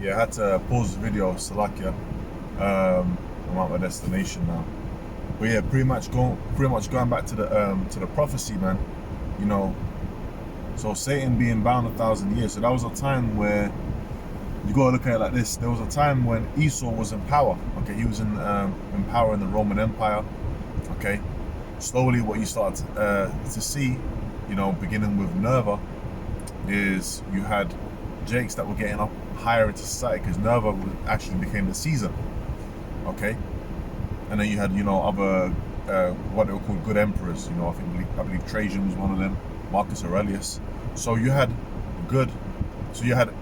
Yeah, I had to pause the video, Salakia. I'm at my destination now. But yeah, pretty much going back to the prophecy, man. You know, so Satan being bound 1,000 years. So that was a time where you gotta look at it like this. There was a time when Esau was in power. Okay, he was in power in the Roman Empire. Okay, slowly what you start to see, you know, beginning with Nerva, is you had Jakes that were getting up higher into society because Nerva actually became the Caesar. Okay, and then you had, you know, other what they were called good emperors. You know, I believe Trajan was one of them, Marcus Aurelius. So you had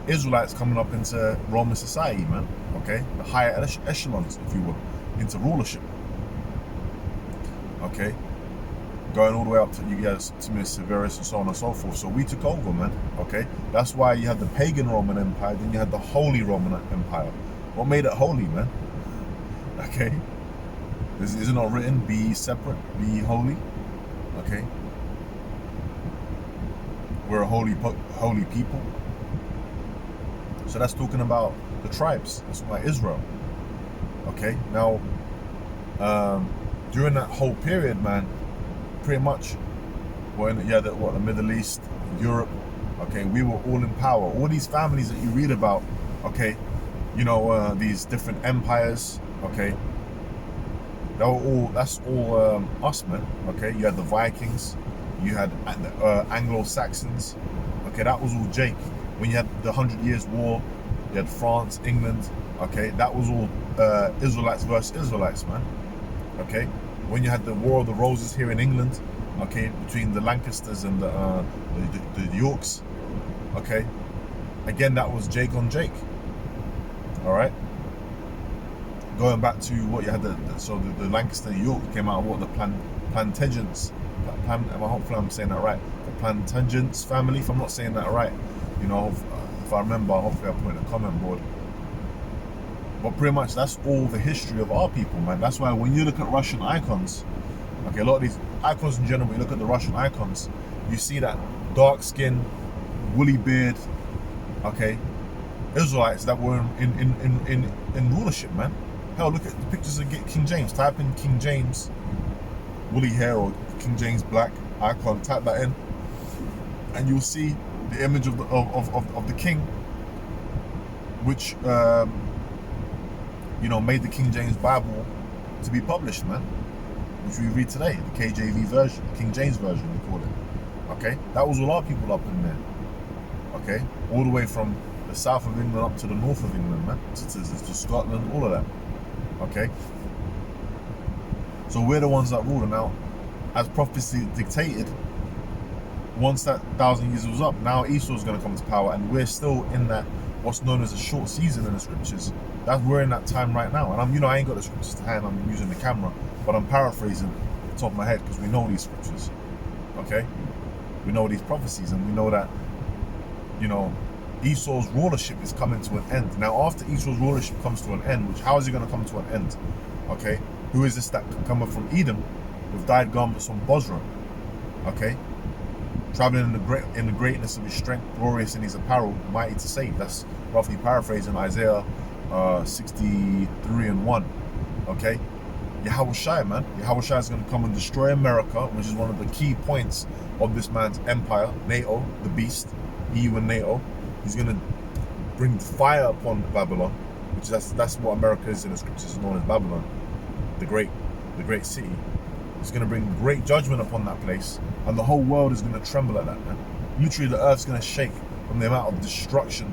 Israelites coming up into Roman society, man. Okay, the higher echelons, if you will, into rulership. Okay, going all the way up to you guys, Timus Severus, and so on and so forth. So we took over, man. Okay, that's why you had the pagan Roman Empire, then you had the Holy Roman Empire. What made it holy, man? Okay, is it not written, be ye separate, be ye holy? Okay, we're a holy people. So that's talking about the tribes. That's like Israel. Okay, now during that whole period, man, pretty much, the Middle East, Europe. Okay, we were all in power. All these families that you read about. Okay, you know, these different empires. Okay, that's all us, man. Okay, you had the Vikings, you had Anglo-Saxons. Okay, that was all Jake. When you had the 100 Years' War, you had France, England. Okay, that was all Israelites versus Israelites, man. Okay, when you had the War of the Roses here in England, okay, between the Lancasters and the Yorks. Okay, again, that was Jake on Jake. All right, going back to what you had, the Lancaster and York came out of what, the Plantagenets. Hopefully I'm saying that right. The Plantagenets family. If I'm not saying that right, you know, if I remember, hopefully I'll put it in the comment board. But pretty much that's all the history of our people, man. That's why when you look at Russian icons, okay, a lot of these icons in general, when you look at the Russian icons, you see that dark skin, woolly beard, okay, Israelites that were in rulership, man. Hell, look at the pictures of King James. Type in King James woolly hair or King James black icon. Type that in, and you'll see the image of the king, which you know, made the King James Bible to be published, man. Which we read today, the KJV version, King James version, we call it. Okay, that was all our people up in there. Okay, all the way from the south of England up to the north of England, man, to Scotland, all of that. Okay, so we're the ones that rule. Now, as prophecy dictated, once that 1,000 years was up, now Esau's going to come to power, and we're still in that what's known as a short season in the scriptures. We're in that time right now, and I ain't got the scriptures to hand. I'm using the camera, but I'm paraphrasing off the top of my head because we know these scriptures. Okay, we know these prophecies, and we know that, you know, Esau's rulership is coming to an end. Now, after Esau's rulership comes to an end, how is it going to come to an end? Okay, who is this that coming from Edom with dyed garments from Bozrah? Okay, traveling in the greatness of his strength, glorious in his apparel, mighty to save. That's roughly paraphrasing Isaiah 63:1. Okay, Yahushua, man. Yahushua is going to come and destroy America, which is one of the key points of this man's empire. NATO, the beast, EU and NATO. He's going to bring fire upon Babylon, which that's what America is in the scriptures, known as Babylon, the great city. He's going to bring great judgment upon that place, and the whole world is going to tremble at that, man. Literally, the earth's going to shake from the amount of destruction,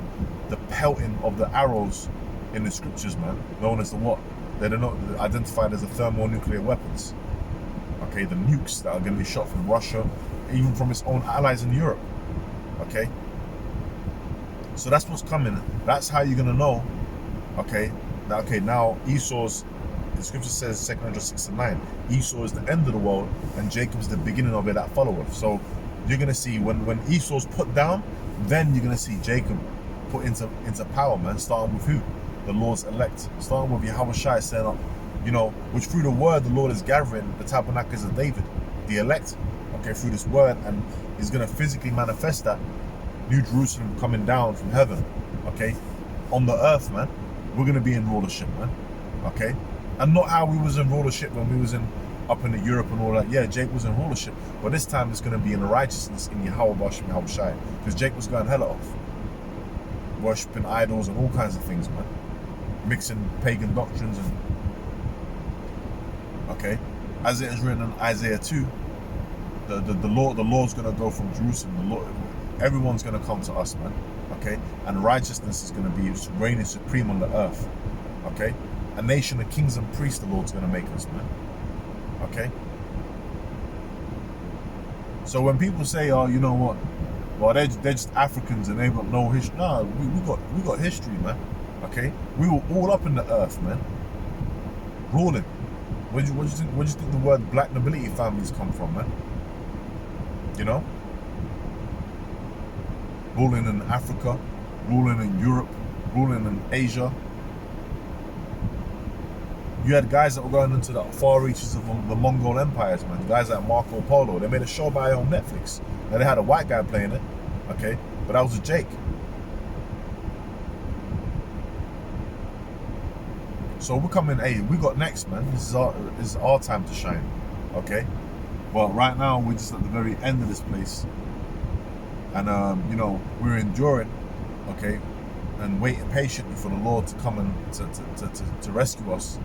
the pelting of the arrows in the scriptures, man, known as the what? They're not identified as the thermonuclear weapons. Okay, the nukes that are going to be shot from Russia, even from its own allies in Europe. Okay, so that's what's coming. That's how you're going to know. Okay, now Esau's, the scripture says 2 Corinthians 6:9, Esau is the end of the world and Jacob is the beginning of it that followeth. So you're going to see when Esau's put down, then you're going to see Jacob put into power, man, starting with who? The Lord's elect, starting with Yahushua setting up, you know, which through the word the Lord is gathering the tabernacles of David, the elect, okay, through this word, and he's going to physically manifest that New Jerusalem coming down from heaven, okay, on the earth, man. We're gonna be in rulership, man. Okay, and not how we was in rulership when we was in up in Europe and all that. Yeah, Jake was in rulership, but this time it's gonna be in the righteousness in Yahweh Bashem Yahweh Shai, because Jake was going hella off, worshipping idols and all kinds of things, man, mixing pagan doctrines and okay, as it is written in Isaiah 2, the law's gonna go from Jerusalem. The law, everyone's gonna come to us, man. Okay, and righteousness is gonna be reigning supreme on the earth. Okay, a nation of kings and priests, the Lord's gonna make us, man. Okay. So when people say, "Oh, you know what? Well, they're just Africans and they've got no history." No, we got history, man. Okay, we were all up in the earth, man, ruling. Where do you think the word black nobility families come from, man? You know, ruling in Africa, ruling in Europe, ruling in Asia. You had guys that were going into the far reaches of the Mongol empires, man. Guys like Marco Polo. They made a show by on Netflix. Now they had a white guy playing it, okay, but that was a Jake. So we're coming, hey, we got next, man. This is our time to shine, okay? But right now we're just at the very end of this place, and you know, we're enduring, okay, and waiting patiently for the Lord to come and to rescue us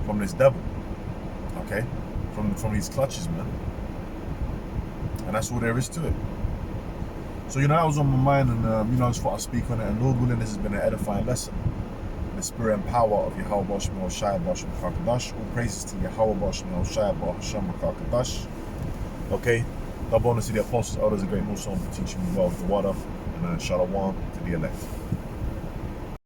from this devil, okay, from these clutches, man. And that's all there is to it. So, you know, that was on my mind, and you know, I just thought I'd speak on it. And Lord willing, this has been an edifying lesson. The spirit and power of Yahweh Bashem Shai Bashem Kakadash. All praises to Yahweh Bashem Shai Bashem Kakadash. Okay, double honor to the apostles, elders, a great Muslim for teaching me well with the water, and shalom to the elect.